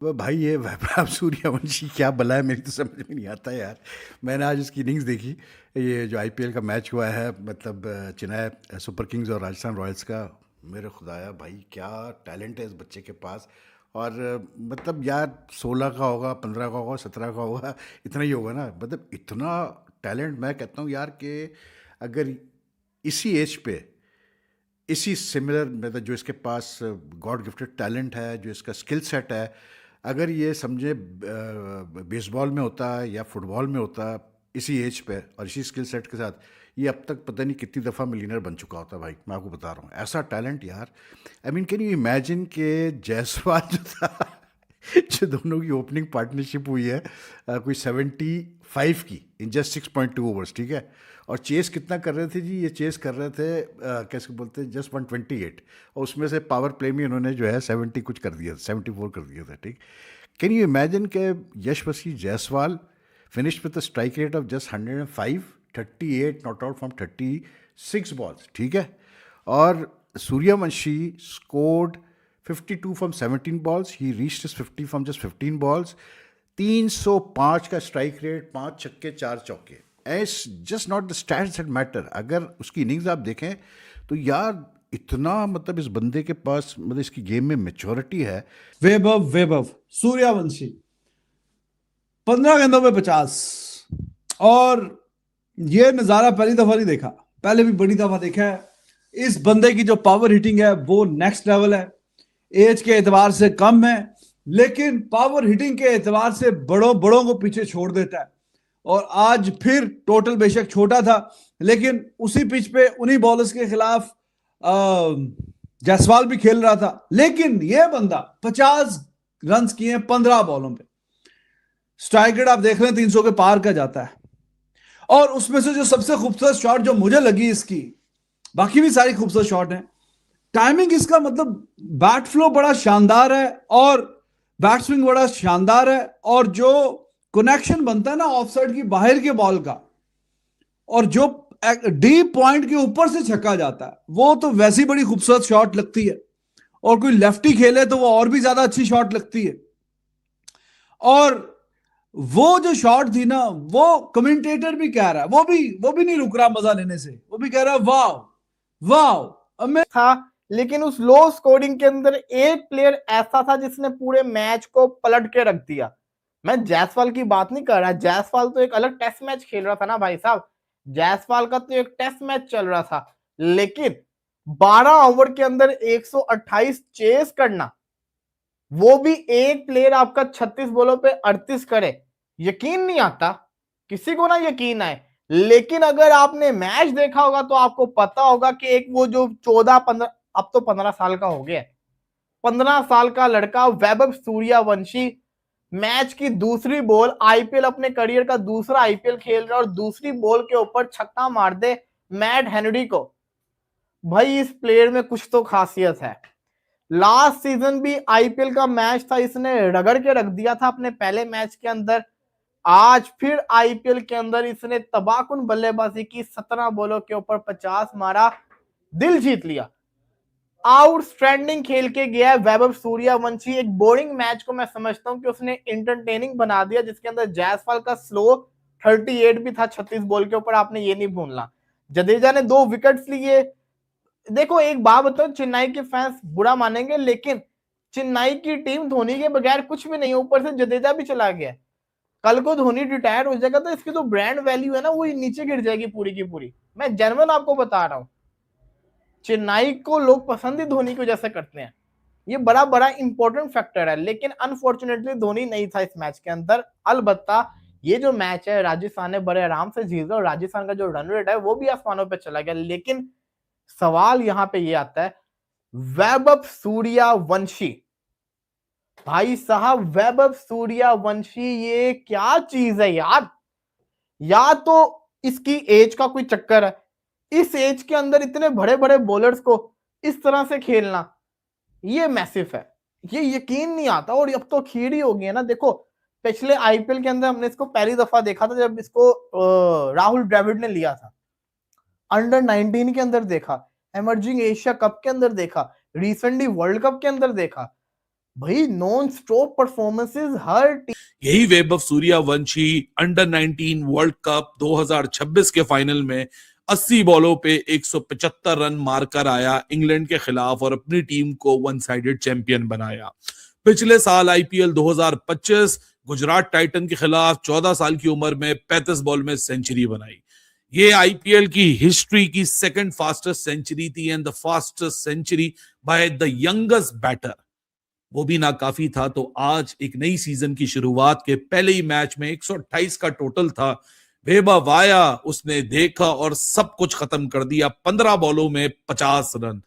वो भाई ये वैभव सूर्यवंशी क्या बला है, मेरी तो समझ में नहीं आता यार। मैंने आज उसकी इनिंग्स देखी, ये जो आईपीएल का मैच हुआ है, मतलब चेन्नई सुपर किंग्स और राजस्थान रॉयल्स का। मेरे खुदाया भाई क्या टैलेंट है इस बच्चे के पास। और मतलब यार 16 का होगा, 15 का होगा, 17 का होगा, इतना ही होगा ना। मतलब इतना टैलेंट, मैं कहता हूँ यार कि अगर इसी एज पे, इसी सिमिलर, मतलब जो इसके पास गॉड गिफ्टेड टैलेंट है, जो इसका स्किल सेट है, अगर ये समझे बेसबॉल में होता या फुटबॉल में होता इसी एज पे और इसी स्किल सेट के साथ, ये अब तक पता नहीं कितनी दफ़ा मिलीनियर बन चुका होता भाई। मैं आपको बता रहा हूँ, ऐसा टैलेंट यार। I mean can you imagine के जायसवाल जो था जो दोनों की ओपनिंग पार्टनरशिप हुई है, कोई 75 की इन जस्ट 6.2 ओवर्स, ठीक है। और चेस कितना कर रहे थे जी, ये चेस कर रहे थे कैसे बोलते हैं, जस्ट 128। और उसमें से पावर प्ले में इन्होंने जो है 70 कुछ कर दिया था, 74 कर दिया था, ठीक। कैन यू इमेजिन के Yashasvi Jaiswal finished with the strike rate of just 105, 38 not out from 36 balls, ठीक है। और Suryavanshi scored 52 from 17 balls, he reached his 50 from just 15 balls. 305 का स्ट्राइक रेट, 5 छक्के 4 चौके। Is just not the stats that matter. अगर उसकी innings आप देखें तो यार इतना, मतलब इस बंदे के पास, मतलब इसकी गेम में मैच्योरिटी है। वैभव सूर्यवंशी 15 गेंदों में 50। और ये नजारा पहली दफा नहीं देखा, पहले भी बड़ी दफा देखा है। इस बंदे की जो पावर हिटिंग है वो नेक्स्ट लेवल है। एज के एतबार से कम है, लेकिन पावर हिटिंग के एतबार से बड़ों बड़ों को पीछे छोड़ देता है। और आज फिर टोटल बेशक छोटा था, लेकिन उसी पिच पे उन्हीं बॉलर्स के खिलाफ जायसवाल भी खेल रहा था। लेकिन यह बंदा 50 रन किए 15 बॉलों पे। स्ट्राइक रेट आप देख रहे हैं 300 के पार का जाता है। और उसमें से जो सबसे खूबसूरत शॉट जो मुझे लगी इसकी, बाकी भी सारी खूबसूरत शॉट हैं, टाइमिंग इसका, मतलब बैट फ्लो बड़ा शानदार है और बैट स्विंग बड़ा शानदार है। और जो कनेक्शन बनता है ना ऑफ साइड की बाहर के बॉल का, और जो डीप पॉइंट के ऊपर से छक्का जाता है, वो तो वैसी बड़ी खूबसूरत शॉट लगती है। और कोई लेफ्टी खेले तो वो और भी ज्यादा अच्छी शॉट लगती है। और वो जो शॉट थी ना, वो कमेंटेटर भी कह रहा है, वो भी नहीं रुक रहा मजा लेने से। वो भी कह रहा है वाह वाह था। लेकिन उस लो स्कोरिंग के अंदर एक प्लेयर ऐसा था जिसने पूरे मैच को पलट के रख दिया। मैं जायसवाल की बात नहीं कर रहा, जायसवाल तो एक अलग टेस्ट मैच खेल रहा था ना भाई साहब। जायसवाल का तो एक टेस्ट मैच चल रहा था, लेकिन 12 ओवर के अंदर 128 चेस करना, वो भी एक प्लेयर आपका 36 बॉलों पे 38 करे, यकीन नहीं आता किसी को ना यकीन आए। लेकिन अगर आपने मैच देखा होगा तो आपको पता होगा कि एक वो जो 14-15, अब तो 15 साल का हो गया, 15 साल का लड़का वैभव सूर्यवंशी मैच की दूसरी बॉल, आईपीएल अपने करियर का दूसरा आईपीएल खेल रहा है और दूसरी बॉल के ऊपर छक्का मार दे मैट हेनरी को। भाई इस प्लेयर में कुछ तो खासियत है। लास्ट सीजन भी आईपीएल का मैच था, इसने रगड़ के रख दिया था अपने पहले मैच के अंदर। आज फिर आईपीएल के अंदर इसने तबाहकुन बल्लेबाजी की, 17 बॉलों के ऊपर 50 मारा, दिल जीत लिया। आउटस्टैंडिंग खेल के गया है वैभव सूर्यवंशी। एक बोरिंग मैच को मैं समझता हूं कि उसने इंटरटेनिंग बना दिया, जिसके अंदर जायसवाल का स्लो 38 भी था 36 बॉल के ऊपर, आपने ये नहीं भूलना। जडेजा ने 2 विकेट्स लिए। देखो एक बात बताओ, चेन्नई के फैंस बुरा मानेंगे, लेकिन चेन्नई की टीम धोनी के बगैर कुछ भी नहीं, ऊपर से जडेजा भी चला गया। कल को धोनी रिटायर हो जाएगा तो इसकी तो ब्रांड वैल्यू है ना, वो नीचे गिर जाएगी पूरी की पूरी। मैं जेन्युइन आपको बता रहा हूं, चेन्नई को लोग पसंद ही धोनी की वजह से करते हैं, ये बड़ा बड़ा इंपॉर्टेंट फैक्टर है। लेकिन अनफॉर्चुनेटली धोनी नहीं था इस मैच के अंदर। अलबत्ता ये जो मैच है राजस्थान ने बड़े आराम से जीता और राजस्थान का जो रन रेट है वो भी आसमानों पे चला गया। लेकिन सवाल यहां पे ये आता है, वैभव सूर्यवंशी, भाई साहब वैभव सूर्यवंशी ये क्या चीज है यार। या तो इसकी एज का कोई चक्कर है, इस एज के अंदर इतने बड़े बड़े बॉलर्स को इस तरह से खेलना, ये मैसिव है, ये यकीन नहीं आता। और अब तो खीर ही हो गई है ना। देखो पिछले आईपीएल के अंदर हमने इसको पहली दफा देखा था जब इसको राहुल द्रविड़ ने लिया था, अंडर 19 के अंदर देखा, एमर्जिंग एशिया कप के अंदर देखा, रिसेंटली वर्ल्ड कप के अंदर देखा। भाई नॉन स्टॉप परफॉर्मेंसेस हर यही Vaibhav Suryavanshi under 19 world cup 2026 के फाइनल में 80 बॉलों पे 175 रन मारकर आया इंग्लैंड के खिलाफ और अपनी टीम को वन साइडेड चैंपियन बनाया। पिछले साल आईपीएल 2025 गुजरात टाइटन के खिलाफ 14 साल की उम्र में 35 बॉल में सेंचुरी बनाई। ये आईपीएल की हिस्ट्री की सेकंड फास्टेस्ट सेंचुरी थी and the fastest century by the youngest batter. वो भी ना काफी था तो आज एक नई सीजन की शुरुआत के पहले ही मैच में 128 का टोटल था। वैभव आया, उसने देखा और सब कुछ खत्म कर दिया। 15 बॉलों में 50 रन।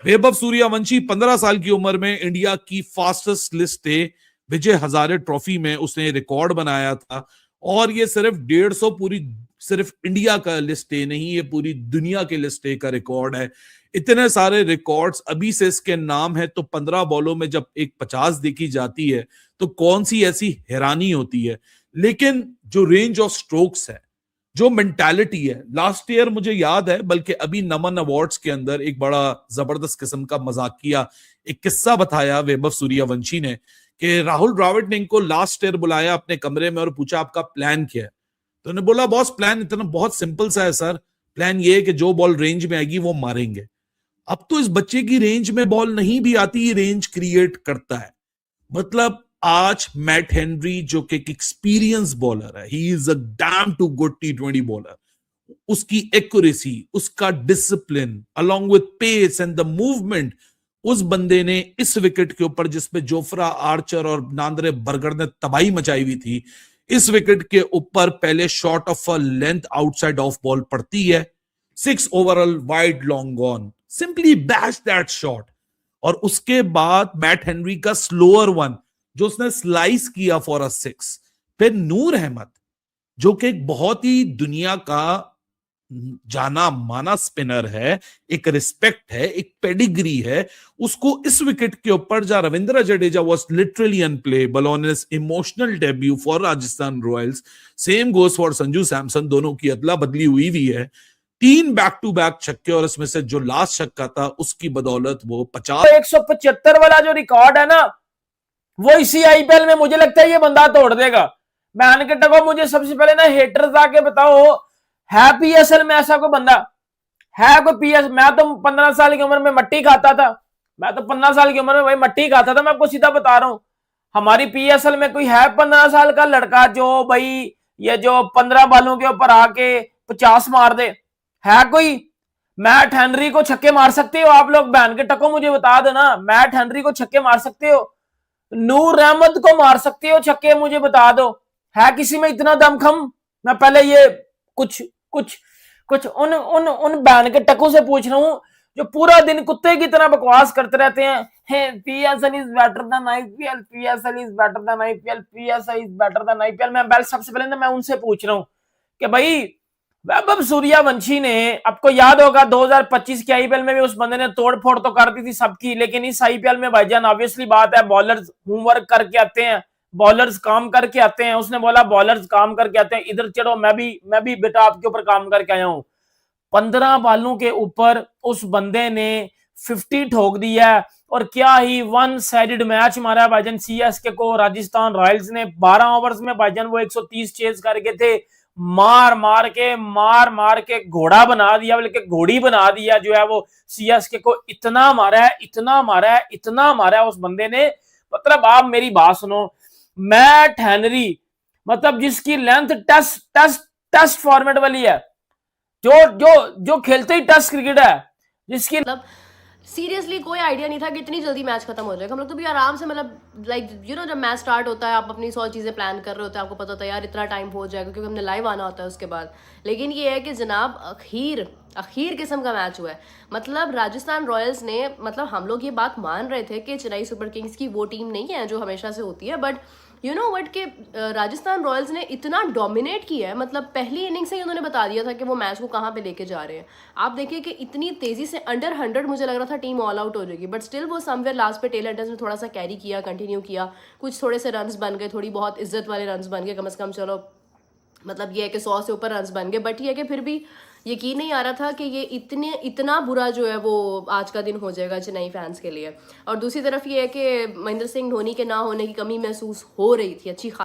वैभव सूर्यवंशी 15 साल की उम्र में इंडिया की फास्टेस्ट लिस्ट है। विजय हजारे ट्रॉफी में उसने रिकॉर्ड बनाया था और ये सिर्फ 150 पूरी सिर्फ इंडिया का लिस्ट ए नहीं, ये पूरी दुनिया के लिस्ट ए का रिकॉर्ड है। इतने सारे रिकॉर्ड्स अभी से इसके नाम है तो 15 बॉलों में जब एक 50 देखी जाती है तो कौन सी ऐसी हैरानी होती है। लेकिन जो रेंज ऑफ स्ट्रोक्स है, जो मेंटालिटी है, लास्ट ईयर मुझे याद है, बल्कि अभी नमन अवार्ड्स के अंदर एक बड़ा जबरदस्त किस्म का मजाक किया, एक किस्सा बताया वैभव सूर्यवंशी ने कि राहुल द्रविड़ ने इनको लास्ट ईयर बुलाया अपने कमरे में और पूछा आपका प्लान क्या है। तो उन्होंने बोला बॉस प्लान इतना बहुत सिंपल सा है सर, प्लान ये है कि जो बॉल रेंज में आएगी वो मारेंगे। अब तो इस बच्चे की रेंज में बॉल नहीं भी आती, ये रेंज क्रिएट करता है। मतलब आज मैट हेनरी जो कि एक एक्सपीरियंस बॉलर है, he is a damn too good टी20 बॉलर, उसकी एक्यूरेसी, उसका discipline along with pace and the movement, उस बंदे ने इस विकेट के ऊपर जिसपे जोफ्रा आर्चर और नांद्रे बर्गर ने तबाही मचाई हुई थी, इस विकेट के ऊपर पहले shot of a length outside of ball पड़ती है, 6 overall wide long on, simply bash that shot. और उसके बाद मैट हेनरी का स्लोअर वन जो उसने स्लाइस किया फॉर अ 6। फिर नूर अहमद जो कि एक बहुत ही दुनिया का जाना माना स्पिनर है, एक रिस्पेक्ट है, एक पेडिग्री है, उसको इस विकेट के ऊपर जहां Ravindra Jadeja was literally unplayable on his emotional debut for Rajasthan Royals, same goes for Sanju Samson, दोनों की अदला बदली हुई भी है। 3 बैक टू बैक छक्के और इसमें से जो लास्ट छक्का था उसकी बदौलत वो 50 175 वाला जो रिकॉर्ड है ना, वो इसी आईपीएल में मुझे लगता है ये बंदा तोड़ देगा। मैं के टको मुझे सबसे पहले ना हेटर्स आके बताओ, है पीएसएल में ऐसा कोई बंदा है? कोई पीएस मैं तो 15 साल की उम्र में मट्टी खाता था, मैं तो 15 साल की उम्र में भाई मट्टी खाता था, मैं आपको सीधा बता रहा हूं। हमारी पीएसएल में कोई है 15 साल का लड़का जो भाई ये जो 15 बालों के ऊपर आके 50 मार दे? है कोई? मैट हेनरी को छक्के मार सकते हो आप लोग? बहन के टको मुझे बता दो ना, मैट हेनरी को छक्के मार सकते हो? नूर अहमद को मार सकते हो छक्के? मुझे बता दो, है किसी में इतना दमखम? मैं पहले ये कुछ कुछ कुछ उन उन उन बैन के टकों से पूछ रहा हूं जो पूरा दिन कुत्ते की तरह बकवास करते रहते हैं, PSL is better than IPL, PSL is better than IPL, PSL is better than IPL. मैं पहले सबसे पहले ना मैं उनसे पूछ रहा हूं कि भाई वैभव सूर्यवंशी ने, आपको याद होगा 2025 के आईपीएल में भी उस बंदे ने तोड़फोड़ तो कर दी थी सबकी, लेकिन इस आईपीएल में भाईजान ऑब्वियसली बात है बॉलर्स होमवर्क करके आते हैं, बॉलर्स काम करके आते हैं। उसने बोला बॉलर्स काम करके आते हैं, इधर चढ़ो, मैं भी बेटा आपके ऊपर काम करके आया हूं। 15 बालों के ऊपर उस बंदे ने 50 ठोक दिया और क्या ही वन साइडेड मैच मारा भाईजान सीएसके को राजस्थान रॉयल्स ने। 12 ओवर्स में भाईजान वो 130 चेज करके थे, मार मार के घोड़ा बना दिया, बल्कि घोड़ी बना दिया जो है वो सीएसके को। इतना मारा है उस बंदे ने। मतलब आप मेरी बात सुनो, मैट हेनरी मतलब जिसकी लेंथ टेस्ट फॉर्मेट वाली है, जो खेलते ही टेस्ट क्रिकेट है, जिसकी मतलब सीरियसली कोई आइडिया नहीं था कि इतनी जल्दी मैच खत्म हो जाएगा। हम लोग तो भी आराम से मतलब लाइक यू नो जब मैच स्टार्ट होता है आप अपनी 100 चीज़ें प्लान कर रहे होते हैं, आपको पता होता है यार इतना टाइम हो जाएगा क्योंकि हमने लाइव आना होता है उसके बाद। लेकिन ये है कि जनाब अखीर किस्म का मैच हुआ है। मतलब राजस्थान रॉयल्स ने, मतलब हम लोग ये बात मान रहे थे कि चेन्नई सुपर किंग्स की वो टीम नहीं है जो हमेशा से होती है, बट यू नो वट के राजस्थान रॉयल्स ने इतना डोमिनेट किया है। मतलब पहली इनिंग से ही उन्होंने बता दिया था कि वो मैच को कहाँ पे लेके जा रहे हैं। आप देखिए कि इतनी तेजी से अंडर 100 मुझे लग रहा था टीम ऑल आउट हो जाएगी, बट स्टिल वो समवेयर लास्ट पे टेल एंडर्स ने थोड़ा सा कैरी किया, कंटिन्यू किया, कुछ थोड़े से रन्स बन गए, थोड़ी बहुत इज्जत वाले रन्स बन गए, कम से कम चलो मतलब ये है कि 100 से ऊपर रन्स बन गए। बट ये है कि फिर भी यकीन नहीं आ रहा था कि ये इतना बुरा जो है वो आज का दिन हो जाएगा चेन्नई फैंस के लिए। और दूसरी तरफ ये है कि महेंद्र सिंह धोनी के ना होने की कमी महसूस हो रही थी अच्छी